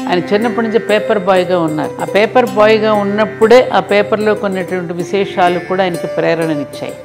ఆయన చిన్నప్పటి నుంచి పేపర్ బాయ్గా ఉన్నారు. ఆ పేపర్ బాయ్గా ఉన్నప్పుడే ఆ పేపర్లో కొన్నటువంటి విశేషాలు కూడా ఆయనకి ప్రేరణనిచ్చాయి.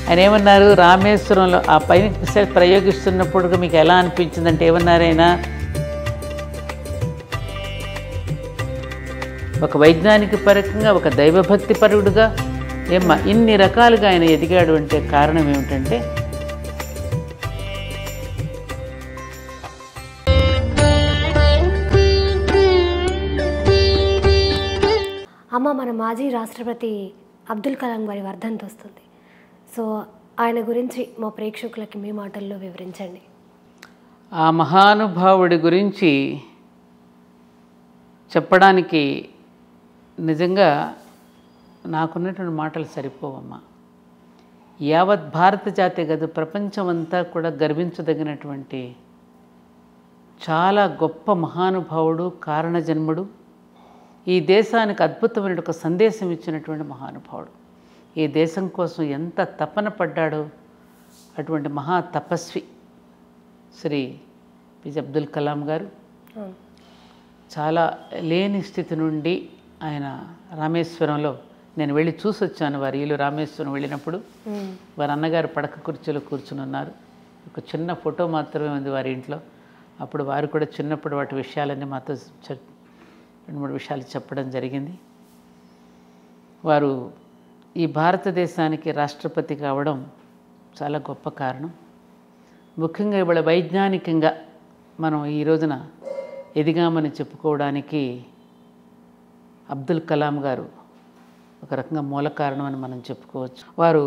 ఆయన ఏమన్నారు, రామేశ్వరంలో ఆ పైన ప్రయోగిస్తున్నప్పుడు మీకు ఎలా అనిపించిందంటే ఏమన్నారైనా, ఒక వైజ్ఞానిక పరకంగా, ఒక దైవభక్తి పరుడుగా ఇన్ని రకాలుగా ఆయన ఎదిగాడు అంటే కారణం ఏమిటంటే, అమ్మ, మన మాజీ రాష్ట్రపతి అబ్దుల్ కలాం గారి వర్ధంతి వస్తుంది. సో ఆయన గురించి మా ప్రేక్షకులకి మీ మాటల్లో వివరించండి. ఆ మహానుభావుడి గురించి చెప్పడానికి నిజంగా నాకున్నటువంటి మాటలు సరిపోవమ్మా. యావత్ భారత జాతి కాదు, ప్రపంచమంతా కూడా గర్వించదగినటువంటి చాలా గొప్ప మహానుభావుడు, కారణజన్ముడు, ఈ దేశానికి అద్భుతమైన ఒక సందేశం ఇచ్చినటువంటి మహానుభావుడు. ఈ దేశం కోసం ఎంత తపన పడ్డాడో అటువంటి మహా తపస్వి శ్రీ పిజే అబ్దుల్ కలాం గారు. చాలా లేని స్థితి నుండి ఆయన రామేశ్వరంలో నేను వెళ్ళి చూసి వచ్చాను. వారి ఇల్లు రామేశ్వరం వెళ్ళినప్పుడు వారి అన్నగారు పడక కుర్చీలో కూర్చుని ఉన్నారు. ఒక చిన్న ఫోటో మాత్రమే ఉంది వారి ఇంట్లో. అప్పుడు వారు కూడా చిన్నప్పుడు వాటి విషయాలన్నీ మాతో 2-3 విషయాలు చెప్పడం జరిగింది. వారు ఈ భారతదేశానికి రాష్ట్రపతి కావడం చాలా గొప్ప కారణం. ముఖ్యంగా ఇవాళ వైజ్ఞానికంగా మనం ఈ రోజున ఎదిగామని చెప్పుకోవడానికి అబ్దుల్ కలాం గారు ఒక రకంగా మూల కారణం అని మనం చెప్పుకోవచ్చు. వారు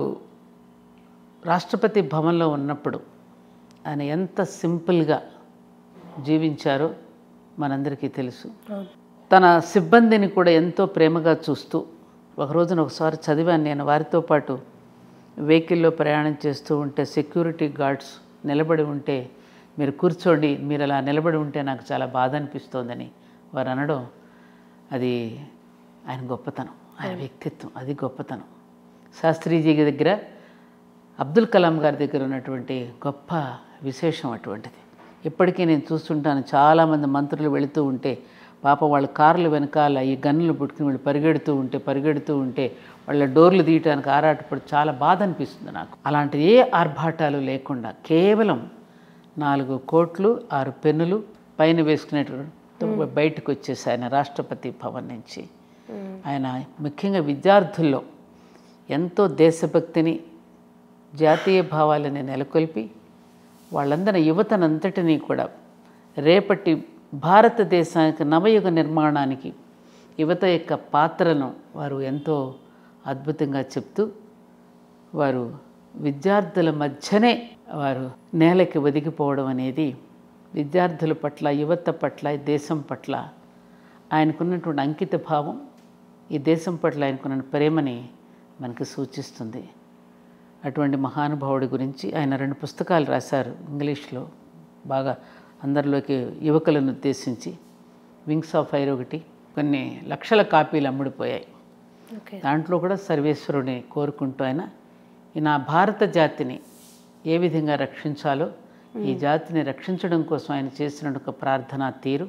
రాష్ట్రపతి భవన్లో ఉన్నప్పుడు ఆయన ఎంత సింపుల్గా జీవించారో మనందరికీ తెలుసు. తన సిబ్బందిని కూడా ఎంతో ప్రేమగా చూస్తూ, ఒకసారి చదివాను నేను, వారితో పాటు వెహికల్లో ప్రయాణం చేస్తూ ఉంటే సెక్యూరిటీ గార్డ్స్ నిలబడి ఉంటే, మీరు కూర్చోండి, మీరు అలా నిలబడి ఉంటే నాకు చాలా బాధ అనిపిస్తోందని వారు అనడం, అది ఆయన గొప్పతనం, ఆయన వ్యక్తిత్వం, అది గొప్పతనం. శాస్త్రీజీ దగ్గర, అబ్దుల్ కలాం గారి దగ్గర ఉన్నటువంటి గొప్ప విశేషం అటువంటిది. ఇప్పటికీ నేను చూస్తుంటాను, చాలామంది మంత్రులు వెళుతూ ఉంటే పాప వాళ్ళ కార్లు వెనకాల ఈ గన్నులు పుట్టుకుని వీళ్ళు పరిగెడుతూ ఉంటే వాళ్ళ డోర్లు తీయటానికి ఆరాటపడి చాలా బాధ అనిపిస్తుంది నాకు. అలాంటి ఏ ఆర్భాటాలు లేకుండా కేవలం 4 కోట్లు 6 పెన్నులు పైన వేసుకునేటువంటి బయటకు వచ్చేసి ఆయన రాష్ట్రపతి భవన్ నుంచి ఆయన ముఖ్యంగా విద్యార్థుల్లో ఎంతో దేశభక్తిని, జాతీయ భావాలని నెలకొల్పి వాళ్ళందరి యువతనంతటినీ కూడా రేపటి భారతదేశానికి నవయుగ నిర్మాణానికి యువత యొక్క పాత్రను వారు ఎంతో అద్భుతంగా చెప్తూ, వారు విద్యార్థుల మధ్యనే వారు నేలకి ఒదిగిపోవడం అనేది విద్యార్థుల పట్ల, యువత పట్ల, దేశం పట్ల ఆయనకున్నటువంటి అంకిత భావం, ఈ దేశం పట్ల ఆయనకున్న ప్రేమని మనకు సూచిస్తుంది. అటువంటి మహానుభావుడి గురించి ఆయన 2 పుస్తకాలు రాశారు ఇంగ్లీష్లో, బాగా అందరిలోకి యువకులను ఉద్దేశించి. వింగ్స్ ఆఫ్ ఫైర్ ఒకటి, కొన్ని లక్షల కాపీలు అమ్ముడిపోయాయి. దాంట్లో కూడా సర్వేశ్వరుని కోరుకుంటూ ఆయన నా భారత జాతిని ఏ విధంగా రక్షించాలో, ఈ జాతిని రక్షించడం కోసం ఆయన చేసిన ఒక ప్రార్థనా తీరు,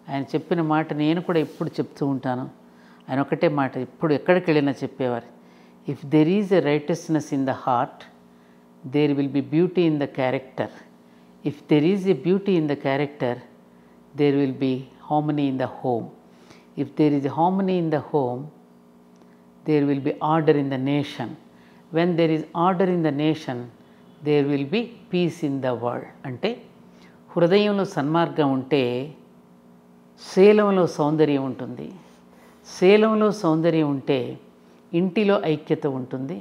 ఆయన చెప్పిన మాట నేను కూడా ఎప్పుడు చెప్తూ ఉంటాను. ఆయన ఒకటే మాట ఎప్పుడు ఎక్కడికి వెళ్ళినా చెప్పేవారు, if there is a righteousness in the heart, there will be beauty in the character. If there is a beauty in the character, there will be harmony in the home. If there is a harmony in the home, there will be order in the nation. When there is order in the nation, there will be peace in the world. అంటే హృదయంలో సన్మార్గం ఉంటే శీలంలో సౌందర్యం ఉంటుంది, శీలంలో సౌందర్యం ఉంటే ఇంటిలో ఐక్యత ఉంటుంది,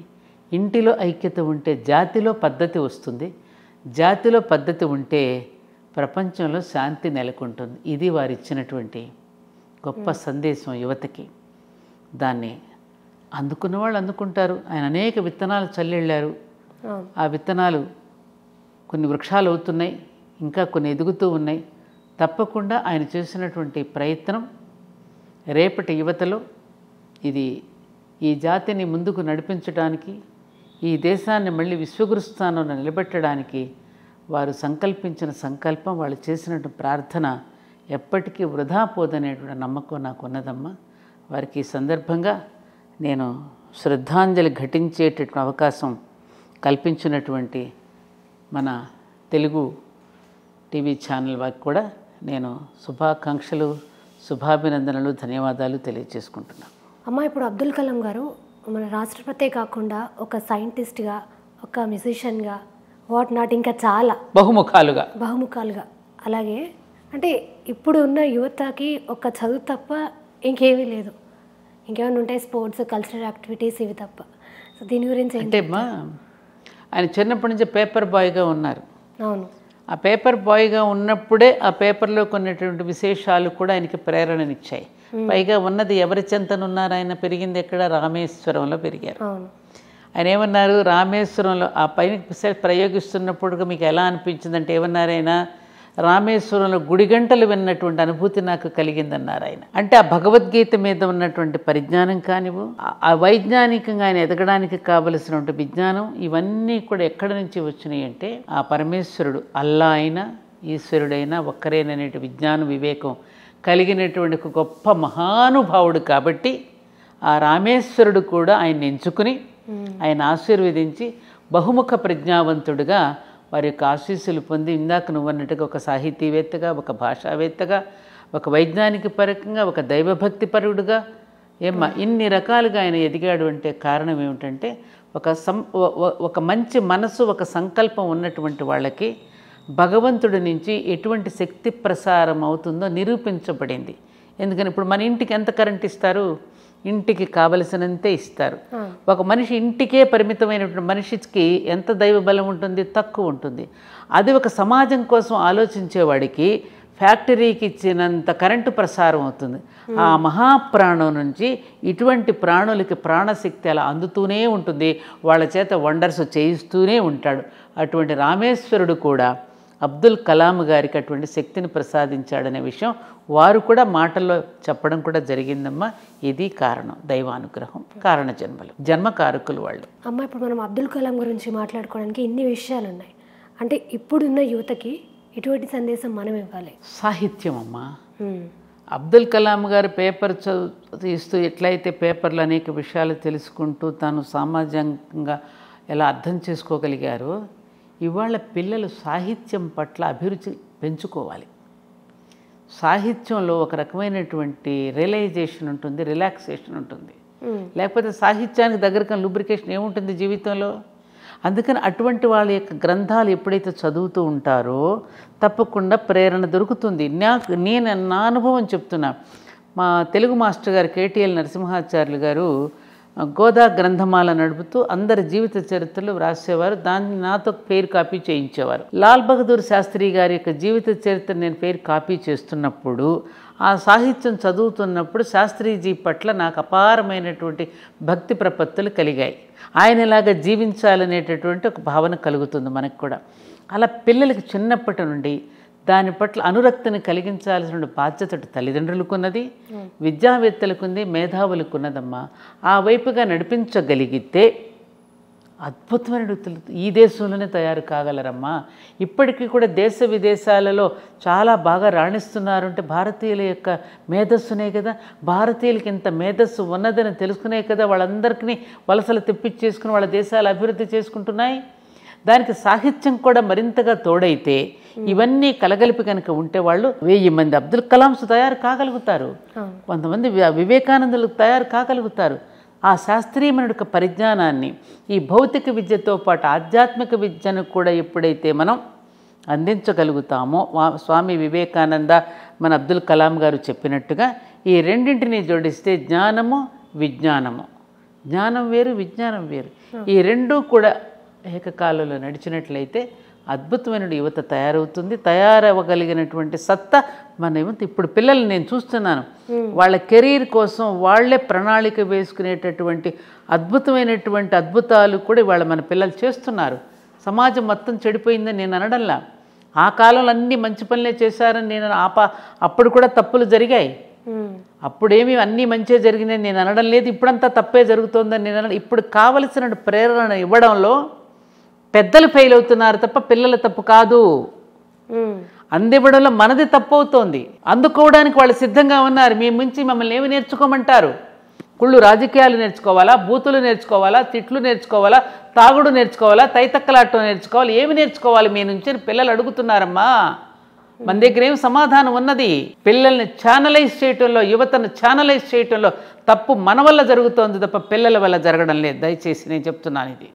ఇంటిలో ఐక్యత ఉంటే జాతిలో పద్ధతి వస్తుంది, జాతిలో పద్ధతి ఉంటే ప్రపంచంలో శాంతి నెలకొంటుంది. ఇది వారు ఇచ్చినటువంటి గొప్ప సందేశం యువతకి. దాన్ని అందుకున్న వాళ్ళు అందుకుంటారు. ఆయన అనేక విత్తనాలు చల్లెళ్ళారు. ఆ విత్తనాలు కొన్ని వృక్షాలు అవుతున్నాయి, ఇంకా కొన్ని ఎదుగుతూ ఉన్నాయి. తప్పకుండా ఆయన చేసినటువంటి ప్రయత్నం రేపటి యువతలో ఇది ఈ జాతిని ముందుకు నడిపించడానికి, ఈ దేశాన్ని మళ్ళీ విశ్వగురు స్థానంలో నిలబెట్టడానికి వారు సంకల్పించిన సంకల్పం, వాళ్ళు చేసినటువంటి ప్రార్థన ఎప్పటికీ వృధా పోదనేటువంటి నమ్మకం నాకు ఉన్నదమ్మా. వారికి ఈ సందర్భంగా నేను శ్రద్ధాంజలి ఘటించేటటువంటి అవకాశం కల్పించినటువంటి మన తెలుగు టీవీ ఛానల్ వారికి కూడా నేను శుభాకాంక్షలు, శుభాభినందనలు, ధన్యవాదాలు తెలియజేసుకుంటున్నాను. అమ్మ, ఇప్పుడు అబ్దుల్ కలాం గారు మన రాష్ట్రపతే కాకుండా ఒక సైంటిస్ట్గా, ఒక మ్యూజిషియన్గా, వాట్ నాట్, ఇంకా చాలా బహుముఖాలుగా, అలాగే అంటే ఇప్పుడు ఉన్న యువతకి ఒక చదువు తప్ప ఇంకేమీ లేదు, ఇంకేమైనా ఉంటాయి స్పోర్ట్స్, కల్చరల్ యాక్టివిటీస్, ఇవి తప్ప. సో దీని గురించి అంటే అమ్మా, ఆయన చిన్నప్పటి నుంచి పేపర్ బాయ్గా ఉన్నారు. అవును. ఆ పేపర్ బాయ్గా ఉన్నప్పుడే ఆ పేపర్లో కొన్నటువంటి విశేషాలు కూడా ఆయనకి ప్రేరణనిచ్చాయి. పైగా ఉన్నది ఎవరి చెంతనున్నారు, ఆయన పెరిగింది ఎక్కడ? రామేశ్వరంలో పెరిగారు. ఆయన ఏమన్నారు, రామేశ్వరంలో ఆ పైన ప్రయోగిస్తున్నప్పుడు మీకు ఎలా అనిపించిందంటే ఏమన్నారు ఆయన, రామేశ్వరంలో గుడి గంటలు విన్నటువంటి అనుభూతి నాకు కలిగిందన్నారు ఆయన. అంటే ఆ భగవద్గీత మీద ఉన్నటువంటి పరిజ్ఞానం కానివ్వు, ఆ వైజ్ఞానికంగా ఆయన ఎదగడానికి కావలసినటువంటి విజ్ఞానం, ఇవన్నీ కూడా ఎక్కడి నుంచి వచ్చినాయి అంటే ఆ పరమేశ్వరుడు, అల్లా అయినా ఈశ్వరుడైనా ఒక్కరేననేటి విజ్ఞానం, వివేకం కలిగినటువంటి ఒక గొప్ప మహానుభావుడు. కాబట్టి ఆ రామేశ్వరుడు కూడా ఆయన ఎంచుకుని ఆయన ఆశీర్వదించి బహుముఖ ప్రజ్ఞావంతుడుగా వారి యొక్క ఆశీస్సులు పొంది, ఇందాక నువ్వన్నట్టుగా ఒక సాహితీవేత్తగా, ఒక భాషావేత్తగా, ఒక వైజ్ఞానిక పరకంగా, ఒక దైవభక్తి పరుడుగా ఇన్ని రకాలుగా ఆయన ఎదిగాడు. అంటే కారణం ఏమిటంటే ఒక మంచి మనసు, ఒక సంకల్పం ఉన్నటువంటి వాళ్ళకి భగవంతుడి నుంచి ఎటువంటి శక్తి ప్రసారం అవుతుందో నిరూపించబడింది. ఎందుకని ఇప్పుడు మన ఇంటికి ఎంత కరెంట్ ఇస్తారు? ఇంటికి కావలసినంతే ఇస్తారు. ఒక మనిషి ఇంటికే పరిమితమైనటువంటి మనిషికి ఎంత దైవ బలం ఉంటుంది? తక్కువ ఉంటుంది. అది ఒక సమాజం కోసం ఆలోచించేవాడికి ఫ్యాక్టరీకి ఇచ్చినంత కరెంటు ప్రసారం అవుతుంది. ఆ మహాప్రాణం నుంచి ఇటువంటి ప్రాణులకి ప్రాణశక్తి అలా అందుతూనే ఉంటుంది, వాళ్ళ చేత వండర్స్ చేయిస్తూనే ఉంటాడు. అటువంటి రామేశ్వరుడు కూడా అబ్దుల్ కలాం గారికి అటువంటి శక్తిని ప్రసాదించాడనే విషయం వారు కూడా మాటల్లో చెప్పడం కూడా జరిగిందమ్మా. ఇది కారణం, దైవానుగ్రహం, కారణ జన్మలు, జన్మకారకులు వాళ్ళు. అమ్మ, ఇప్పుడు మనం అబ్దుల్ కలాం గురించి మాట్లాడుకోవడానికి ఇన్ని విషయాలు ఉన్నాయి. అంటే ఇప్పుడున్న యువతకి ఎటువంటి సందేశం మనం ఇవ్వాలి? సాహిత్యం అమ్మా. అబ్దుల్ కలాం గారు పేపర్ తీస్తూ ఎట్లయితే పేపర్లు అనేక విషయాలు తెలుసుకుంటూ తాను సామాజికంగా ఎలా అర్థం చేసుకోగలిగారో, ఇవాళ పిల్లలు సాహిత్యం పట్ల అభిరుచి పెంచుకోవాలి. సాహిత్యంలో ఒక రకమైనటువంటి రియలైజేషన్ ఉంటుంది, రిలాక్సేషన్ ఉంటుంది. లేకపోతే సాహిత్యానికి దగ్గరగా లూబ్రికేషన్ ఏముంటుంది జీవితంలో? అందుకని అటువంటి వాళ్ళ యొక్క గ్రంథాలు ఎప్పుడైతే చదువుతూ ఉంటారో తప్పకుండా ప్రేరణ దొరుకుతుంది. నేను నా అనుభవం చెప్తున్నా. మా తెలుగు మాస్టర్ గారు కేటీఎల్ నరసింహాచార్యులు గారు గోదా గ్రంథమాల నడుపుతూ అందరి జీవిత చరిత్రలు వ్రాసేవారు. దాన్ని నాతో పేరు కాపీ చేయించేవారు. లాల్ బహదూర్ శాస్త్రి గారి యొక్క జీవిత చరిత్ర నేను పేరు కాపీ చేస్తున్నప్పుడు, ఆ సాహిత్యం చదువుతున్నప్పుడు శాస్త్రీజీ పట్ల నాకు అపారమైనటువంటి భక్తి ప్రపత్తులు కలిగాయి. ఆయనలాగా జీవించాలనేటటువంటి ఒక భావన కలుగుతుంది మనకు కూడా. అలా పిల్లలకి చిన్నప్పటి నుండి దాని పట్ల అనురక్తిని కలిగించాల్సిన బాధ్యత తల్లిదండ్రులకున్నది, విద్యావేత్తలకుంది, మేధావులకున్నదమ్మా. ఆ వైపుగా నడిపించగలిగితే అద్భుతమైన వ్యక్తులు ఈ దేశంలోనే తయారు కాగలరమ్మా. ఇప్పటికీ కూడా దేశ విదేశాలలో చాలా బాగా రాణిస్తున్నారు అంటే భారతీయుల యొక్క మేధస్సునే కదా. భారతీయులకి ఇంత మేధస్సు ఉన్నదని తెలుసుకునే కదా వాళ్ళందరికీ వలసలు తెప్పించేసుకుని వాళ్ళ దేశాలు అభివృద్ధి చేసుకుంటున్నాయి. దానికి సాహిత్యం కూడా మరింతగా తోడైతే, ఇవన్నీ కలగలిపి కనుక ఉంటే వాళ్ళు 1000 మంది అబ్దుల్ కలాంస్ తయారు కాగలుగుతారు, కొంతమంది వివేకానందులు తయారు కాగలుగుతారు. ఆ శాస్త్రీయమైన యొక్క పరిజ్ఞానాన్ని ఈ భౌతిక విద్యతో పాటు ఆధ్యాత్మిక విద్యను కూడా ఎప్పుడైతే మనం అందించగలుగుతామో, స్వామి వివేకానంద మన అబ్దుల్ కలాం గారు చెప్పినట్టుగా ఈ రెండింటిని జోడిస్తే జ్ఞానము విజ్ఞానము, జ్ఞానం వేరు విజ్ఞానం వేరు, ఈ రెండూ కూడా ఏకకాలంలో నడిచినట్లయితే అద్భుతమైన యువత తయారవుతుంది. తయారవ్వగలిగినటువంటి సత్తా మన యువత. ఇప్పుడు పిల్లలు నేను చూస్తున్నాను, వాళ్ళ కెరీర్ కోసం వాళ్ళే ప్రణాళిక వేసుకునేటటువంటి అద్భుతమైనటువంటి అద్భుతాలు కూడా వాళ్ళ మన పిల్లలు చేస్తున్నారు. సమాజం మొత్తం చెడిపోయిందని నేను అనడంలా. ఆ కాలంలో అన్ని మంచి పనులే చేశారని నేను అప్పుడు కూడా తప్పులు జరిగాయి. అప్పుడేమి అన్నీ మంచిగా జరిగిందని నేను అనడం లేదు. ఇప్పుడంతా తప్పే జరుగుతోందని నేను అనడం. ఇప్పుడు కావలసిన ప్రేరణ ఇవ్వడంలో పెద్దలు ఫెయిల్ అవుతున్నారు తప్ప పిల్లల తప్పు కాదు. అందివ్వడంలో మనది తప్పు అవుతోంది. అందుకోవడానికి వాళ్ళు సిద్ధంగా ఉన్నారు. మీ నుంచి మమ్మల్ని ఏమి నేర్చుకోమంటారు? కుళ్ళు రాజకీయాలు నేర్చుకోవాలా, బూతులు నేర్చుకోవాలా, తిట్లు నేర్చుకోవాలా, తాగుడు నేర్చుకోవాలా, తైతక్కలాటం నేర్చుకోవాలి, ఏమి నేర్చుకోవాలి మీ నుంచి అని పిల్లలు అడుగుతున్నారమ్మా. మన దగ్గర ఏం సమాధానం ఉన్నది? పిల్లల్ని ఛానలైజ్ చేయటంలో, యువతను ఛానలైజ్ చేయటంలో తప్పు మన వల్ల జరుగుతోంది తప్ప పిల్లల వల్ల జరగడం లేదు. దయచేసి నేను చెప్తున్నాను ఇది.